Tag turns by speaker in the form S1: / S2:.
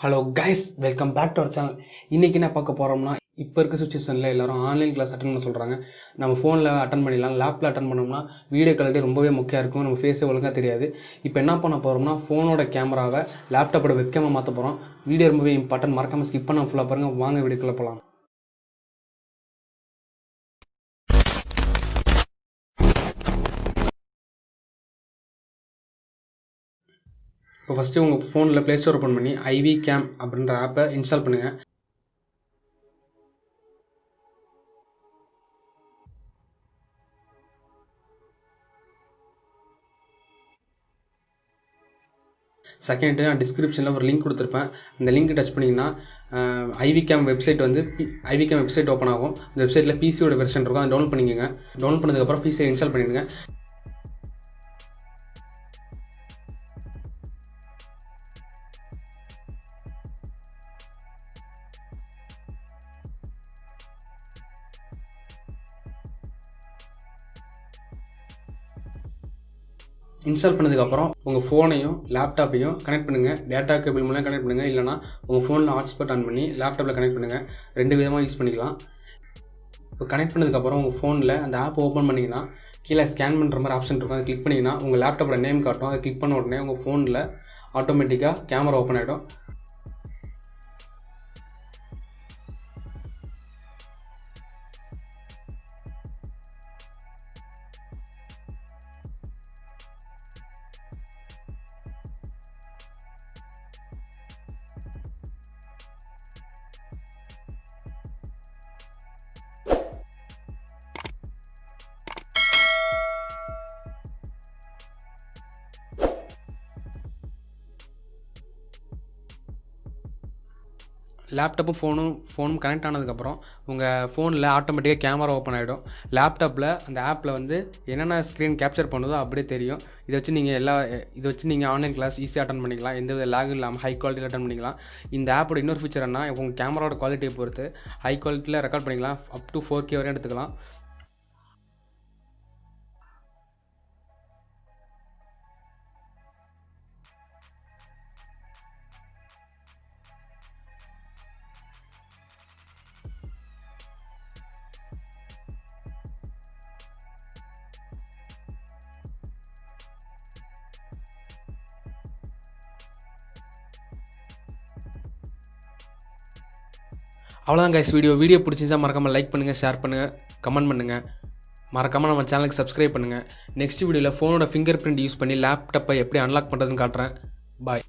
S1: Hello guys, welcome back to our channel. இன்னைக்கு என்ன பார்க்க போறோம்னா, இப்போ இருக்க சுச்சுவேஷனில் எல்லாரும் ஆன்லைன் கிளாஸ் அட்டன் பண்ண சொல்கிறாங்க. நம்ம ஃபோனில் அட்டன் பண்ணிடலாம். லேப்பில் அட்டன் பண்ணோம்னா வீடியோ குவாலிட்டி ரொம்பவே முக்கியம் இருக்கும். நம்ம ஃபேஸே ஒழுங்காக தெரியாது. இப்போ என்ன பண்ண போகிறோம்னா, ஃபோனோட கேமராவை லேப்டாப்போட வெப்கேமை மாற்ற போகிறோம். வீடியோ ரொம்பவே இம்பார்ட்டன்ட். மறக்காமல் ஸ்கிப் பண்ண ஃபுல்லாக பாருங்கள். வாங்க வீடியோக்குள்ளே போகலாம். இப்போ ஃபஸ்ட்டு உங்கள் ஃபோனில் ப்ளே ஸ்டோர் ஓப்பன் பண்ணி ivcam அப்படின்ற ஆப்பை இன்ஸ்டால் பண்ணுங்கள். செகண்ட், நான் டிஸ்கிரிப்ஷனில் ஒரு லிங்க் கொடுத்துருப்பேன். அந்த லிங்க் டச் பண்ணிங்கன்னா ivcam website ivcam website open ஆகும். அந்த வெப்சைட்டில் பிசியோட வெர்ஷன் இருக்கும். அதை டவுன்லோட் பண்ணிக்கோங்க. டவுன்லோட் பண்ணதுக்கப்புறம் பிசியை இன்ஸ்டால் பண்ணிடுங்க. இன்ஸ்டால் பண்ணதுக்கப்புறம் உங்கள் ஃபோனையும் லேப்டாப்பையும் கனெக்ட் பண்ணுங்கள். டேட்டா கேபிள் மூலம் கனெக்ட் பண்ணுங்கள். இல்லைனா உங்கள் ஃபோனில் ஹாட்ஸ்பாட் ஆன் பண்ணி லேப்டாப்பில் கனெக்ட் பண்ணுங்கள். ரெண்டு விதமாக யூஸ் பண்ணிக்கலாம். இப்போ கனெக்ட் பண்ணதுக்கப்புறம் உங்கள் ஃபோனில் அந்த ஆப் ஓப்பன் பண்ணிங்கன்னா கீழே ஸ்கேன் பண்ணுற மாதிரி ஆப்ஷன் இருக்கும். அதை கிளிக் பண்ணிங்கன்னா உங்கள் லேப்டாப்போட நேம் காட்டும். அதை கிளிக் பண்ண உடனே உங்கள் ஃபோனில் ஆட்டோமேட்டிக்காக கேமரா ஓப்பன் ஆகிடும். லேப்டாப்பும் ஃபோனும் கனெக்ட் ஆனதுக்கப்புறம் உங்கள் ஃபோனில் ஆட்டோமேட்டிக்காக கேமரா ஓப்பன் ஆகிடும். லேப்டாப்பில் அந்த ஆப்பில் என்னென்ன ஸ்க்ரீன் கேப்சர் பண்ணுதோ அப்படியே தெரியும். இதை வச்சு நீங்கள் ஆன்லைன் கிளாஸ் ஈஸியாக அட்டன் பண்ணிக்கலாம். எந்த வித லேக் இல்லாமல் ஹை குவாலிட்டியில் அட்டன் பண்ணிக்கலாம். இந்த ஆப்போட இன்னொரு ஃபீச்சர் என்ன, உங்கள் கேமராவோட குவாலிட்டியை பொறுத்து ஹை குவாலிட்டியில் ரெக்கார்ட் பண்ணிக்கலாம். அப் டு 4K வரையும் எடுத்துக்கலாம். அவ்வளோதான் கைஸ். வீடியோ பிடிச்சிருந்தா மறக்காமல் லைக் பண்ணுங்கள், ஷேர் பண்ணுங்கள், கமெண்ட் பண்ணுங்கள். மறக்காமல் நம்ம சேனலுக்கு சப்ஸ்கிரைப் பண்ணுங்கள். நெக்ஸ்ட் வீடியோவில் ஃபோனோட ஃபிங்கர் பிரிண்ட் யூஸ் பண்ணி லேப்டாப்பை எப்படி அன்லாக் பண்ணுறதுன்னு காட்டுறேன். பாய்.